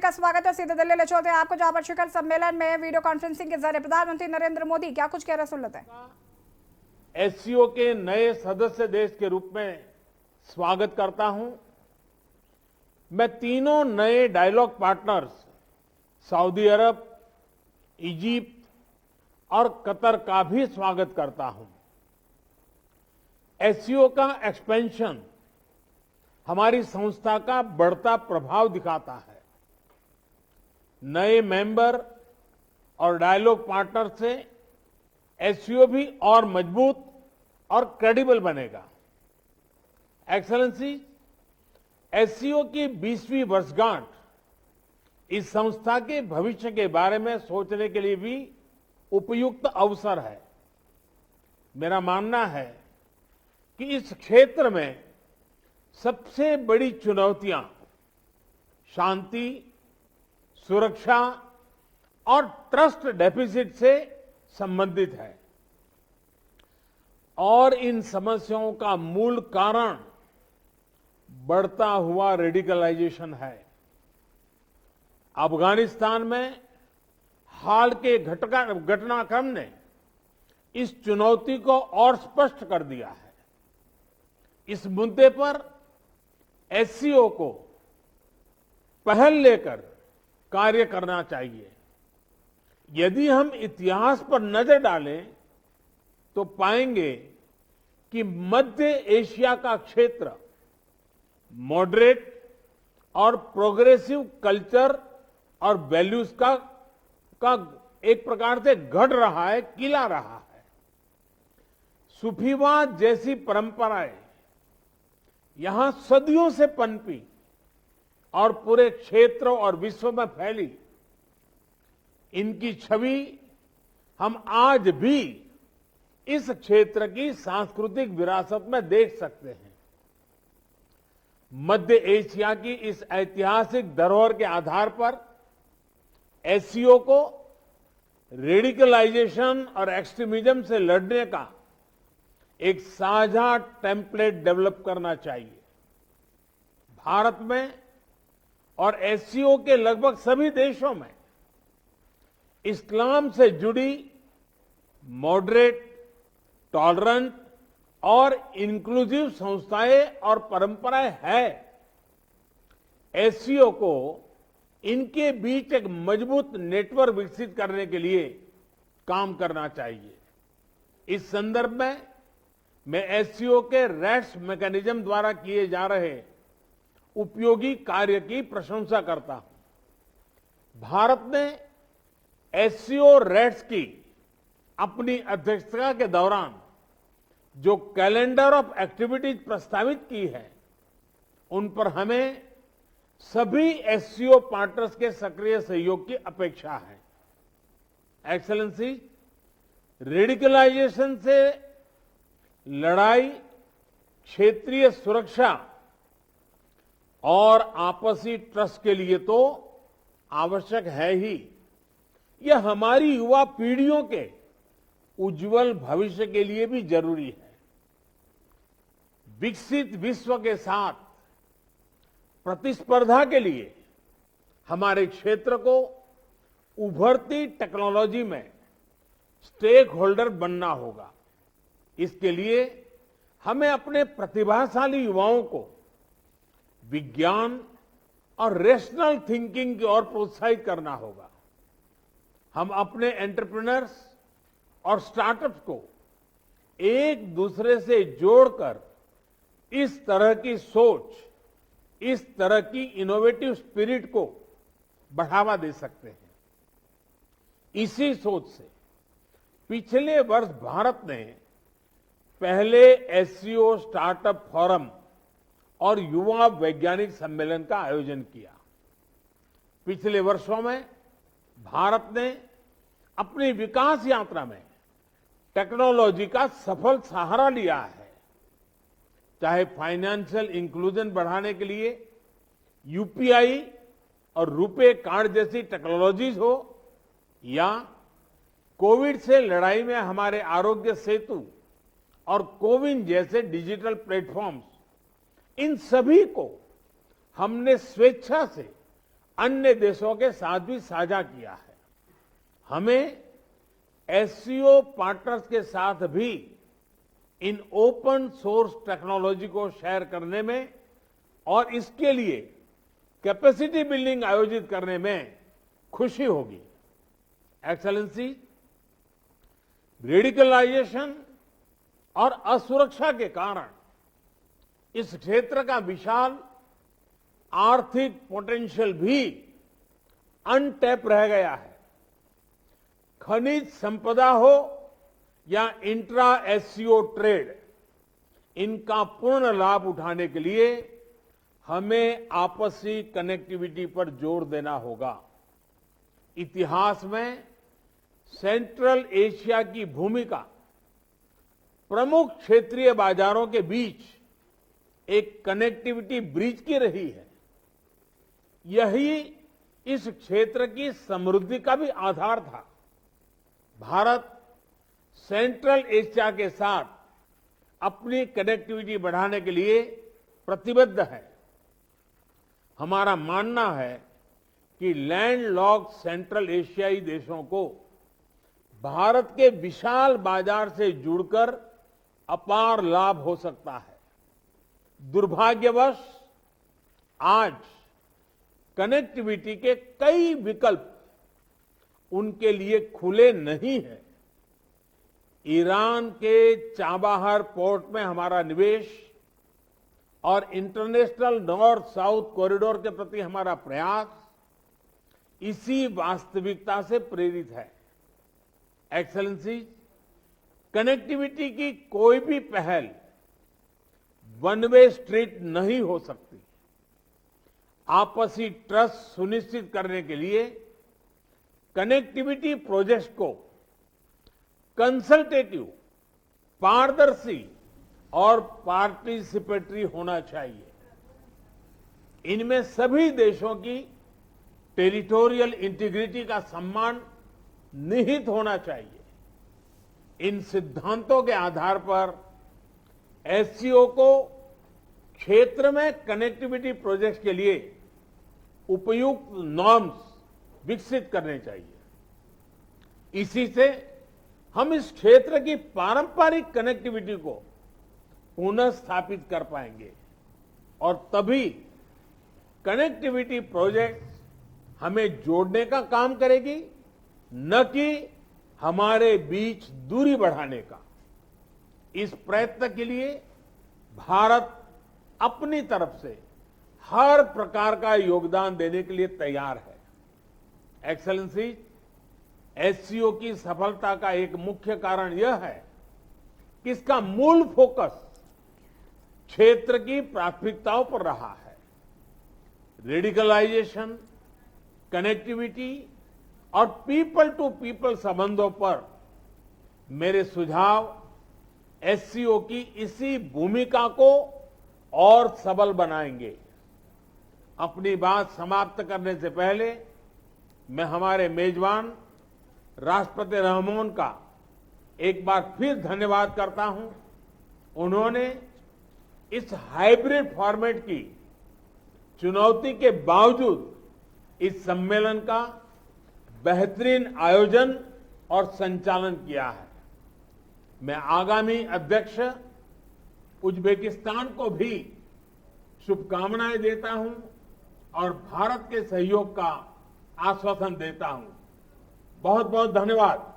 आपका स्वागत है। सीधे दिल्ली ले चलते हैं आपको, जहां पर शिखर सम्मेलन में वीडियो कॉन्फ्रेंसिंग के जरिए प्रधानमंत्री नरेंद्र मोदी क्या कुछ कह रहे हैं, सुन लेते हैं। एससीओ के नए सदस्य देश के रूप में स्वागत करता हूं। मैं तीनों नए डायलॉग पार्टनर्स सऊदी अरब, इजिप्ट और कतर का भी स्वागत करता हूं। एससीओ का एक्सपेंशन हमारी संस्था का बढ़ता प्रभाव दिखाता है। नए मेंबर और डायलॉग पार्टनर से एससीओ भी और मजबूत और क्रेडिबल बनेगा। एक्सेलेंसी, एससीओ की 20वीं वर्षगांठ इस संस्था के भविष्य के बारे में सोचने के लिए भी उपयुक्त अवसर है। मेरा मानना है कि इस क्षेत्र में सबसे बड़ी चुनौतियां शांति, सुरक्षा और ट्रस्ट डेफिसिट से संबंधित है और इन समस्याओं का मूल कारण बढ़ता हुआ रेडिकलाइजेशन है। अफगानिस्तान में हाल के घटनाक्रम ने इस चुनौती को और स्पष्ट कर दिया है। इस मुद्दे पर एससीओ को पहल लेकर कार्य करना चाहिए। यदि हम इतिहास पर नजर डालें तो पाएंगे कि मध्य एशिया का क्षेत्र मॉडरेट और प्रोग्रेसिव कल्चर और वैल्यूज का एक प्रकार से गढ़ रहा है, किला रहा है। सूफीवाद जैसी परंपराएं यहां सदियों से पनपी और पूरे क्षेत्र और विश्व में फैली। इनकी छवि हम आज भी इस क्षेत्र की सांस्कृतिक विरासत में देख सकते हैं। मध्य एशिया की इस ऐतिहासिक धरोहर के आधार पर एससीओ को रेडिकलाइजेशन और एक्सट्रीमिज्म से लड़ने का एक साझा टेम्पलेट डेवलप करना चाहिए। भारत में और एससीओ के लगभग सभी देशों में इस्लाम से जुड़ी मॉडरेट, टॉलरेंट और इंक्लूसिव संस्थाएं और परंपराएं हैं। एससीओ को इनके बीच एक मजबूत नेटवर्क विकसित करने के लिए काम करना चाहिए। इस संदर्भ में मैं एससीओ के रैट्स मैकेनिज्म द्वारा किए जा रहे उपयोगी कार्य की प्रशंसा करता हूं। भारत ने एससीओ रैट्स की अपनी अध्यक्षता के दौरान जो कैलेंडर ऑफ एक्टिविटीज प्रस्तावित की है, उन पर हमें सभी एससीओ पार्टनर्स के सक्रिय सहयोग की अपेक्षा है। एक्सेलेंसी, रेडिकलाइजेशन से लड़ाई क्षेत्रीय सुरक्षा और आपसी ट्रस्ट के लिए तो आवश्यक है ही। यह हमारी युवा पीढ़ियों के उज्जवल भविष्य के लिए भी जरूरी है। विकसित विश्व के साथ प्रतिस्पर्धा के लिए हमारे क्षेत्र को उभरती टेक्नोलॉजी में स्टेक होल्डर बनना होगा। इसके लिए हमें अपने प्रतिभाशाली युवाओं को विज्ञान और रेशनल थिंकिंग की ओर प्रोत्साहित करना होगा। हम अपने एंटरप्रेन्योर्स और स्टार्टअप्स को एक दूसरे से जोड़कर इस तरह की सोच, इस तरह की इनोवेटिव स्पिरिट को बढ़ावा दे सकते हैं। इसी सोच से पिछले वर्ष भारत ने पहले एससीओ स्टार्टअप फोरम और युवा वैज्ञानिक सम्मेलन का आयोजन किया। पिछले वर्षों में भारत ने अपनी विकास यात्रा में टेक्नोलॉजी का सफल सहारा लिया है। चाहे फाइनेंशियल इंक्लूजन बढ़ाने के लिए यूपीआई और रुपे कार्ड जैसी टेक्नोलॉजीज हो, या कोविड से लड़ाई में हमारे आरोग्य सेतु और कोविन जैसे डिजिटल प्लेटफॉर्म्स, इन सभी को हमने स्वेच्छा से अन्य देशों के साथ भी साझा किया है। हमें एससीओ पार्टनर्स के साथ भी इन ओपन सोर्स टेक्नोलॉजी को शेयर करने में और इसके लिए कैपेसिटी बिल्डिंग आयोजित करने में खुशी होगी। एक्सेलेंसी, रेडिकलाइजेशन और असुरक्षा के कारण इस क्षेत्र का विशाल आर्थिक पोटेंशियल भी अनटैप रह गया है। खनिज संपदा हो या इंट्रा एससीओ ट्रेड, इनका पूर्ण लाभ उठाने के लिए हमें आपसी कनेक्टिविटी पर जोर देना होगा। इतिहास में सेंट्रल एशिया की भूमिका प्रमुख क्षेत्रीय बाजारों के बीच एक कनेक्टिविटी ब्रिज की रही है। यही इस क्षेत्र की समृद्धि का भी आधार था। भारत सेंट्रल एशिया के साथ अपनी कनेक्टिविटी बढ़ाने के लिए प्रतिबद्ध है। हमारा मानना है कि लैंडलॉक्ड सेंट्रल एशियाई देशों को भारत के विशाल बाजार से जुड़कर अपार लाभ हो सकता है। दुर्भाग्यवश आज कनेक्टिविटी के कई विकल्प उनके लिए खुले नहीं हैं। ईरान के चाबाहर पोर्ट में हमारा निवेश और इंटरनेशनल नॉर्थ साउथ कॉरिडोर के प्रति हमारा प्रयास इसी वास्तविकता से प्रेरित है। एक्सेलेंसी, कनेक्टिविटी की कोई भी पहल वन वे स्ट्रीट नहीं हो सकती। आपसी ट्रस्ट सुनिश्चित करने के लिए कनेक्टिविटी प्रोजेक्ट्स को कंसल्टेटिव, पारदर्शी और पार्टिसिपेटरी होना चाहिए। इनमें सभी देशों की टेरिटोरियल इंटीग्रिटी का सम्मान निहित होना चाहिए। इन सिद्धांतों के आधार पर एससीओ को क्षेत्र में कनेक्टिविटी प्रोजेक्ट्स के लिए उपयुक्त नॉर्म्स विकसित करने चाहिए। इसी से हम इस क्षेत्र की पारंपरिक कनेक्टिविटी को पुनः स्थापित कर पाएंगे और तभी कनेक्टिविटी प्रोजेक्ट हमें जोड़ने का काम करेगी, न कि हमारे बीच दूरी बढ़ाने का। इस प्रयत्न के लिए भारत अपनी तरफ से हर प्रकार का योगदान देने के लिए तैयार है। एक्सेलेंसी, एससीओ की सफलता का एक मुख्य कारण यह है कि इसका मूल फोकस क्षेत्र की प्राथमिकताओं पर रहा है। रेडिकलाइजेशन, कनेक्टिविटी और पीपल टू पीपल संबंधों पर मेरे सुझाव एससीओ की इसी भूमिका को और सबल बनाएंगे। अपनी बात समाप्त करने से पहले मैं हमारे मेजबान राष्ट्रपति रहमान का एक बार फिर धन्यवाद करता हूं। उन्होंने इस हाइब्रिड फॉर्मेट की चुनौती के बावजूद इस सम्मेलन का बेहतरीन आयोजन और संचालन किया है। मैं आगामी अध्यक्ष उज्बेकिस्तान को भी शुभकामनाएं देता हूं और भारत के सहयोग का आश्वासन देता हूं। बहुत बहुत धन्यवाद।